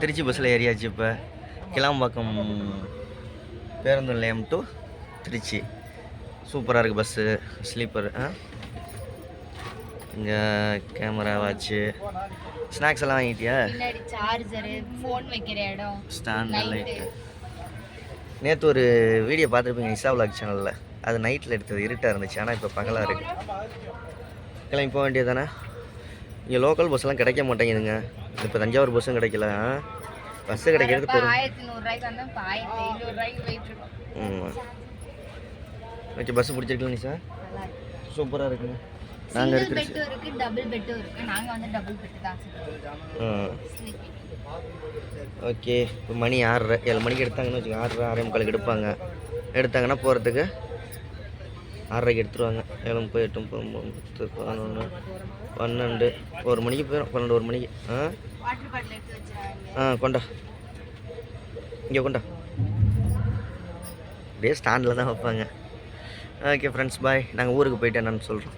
திருச்சி பஸ்ஸில் ஏறியாச்சு. இப்போ கிளாம்பாக்கம் பேருந்து நிலையம் டு திருச்சி. சூப்பராக இருக்குது பஸ்ஸு, ஸ்லீப்பர். இங்கே கேமரா, வாட்ச்சு, ஸ்நாக்ஸ் எல்லாம் வாங்கிட்டியா? சார்ஜரு, ஃபோன் வைக்கிற இடம், ஸ்டாண்ட், லைட்டு. நேற்று ஒரு வீடியோ பார்த்துருப்பீங்க இன்ஸ்டா விளாக் சேனலில். அது நைட்டில் எடுத்தது, இருட்டாக இருந்துச்சு. ஆனால் இப்போ பகலாக இருக்குது. கிளம்பி போக வேண்டியது தானே. இங்கே லோக்கல் பஸ்ஸெல்லாம் கிடைக்க மாட்டேங்குதுங்க. இப்போ தஞ்சாவூர் பஸ்ஸும் கிடைக்கல. பஸ்ஸு கிடைக்கிறது பெரும். ஓகே, பஸ்ஸு பிடிச்சிருக்கல நீ சார்? சூப்பராக இருக்குங்க. நாங்கள் இருக்கிற ஓகே. இப்போ மணி 6:30, 7 மணிக்கு எடுத்தாங்கன்னு வச்சுக்கோங்க. 6:30, 6:45 எடுப்பாங்க. எடுத்தாங்கன்னா போகிறதுக்கு 6:30க்கு எடுத்துருவாங்க. 7, 8, 9, 10, 11, 12, 1 மணிக்கு போயிடும். 12, 1 மணிக்கு. கொண்டா, இங்கே கொண்டா. அப்படியே ஸ்டாண்டில் தான் வைப்பாங்க. ஓகே ஃப்ரெண்ட்ஸ், பாய். நாங்கள் ஊருக்கு போயிட்டு என்னன்னு சொல்கிறோம்.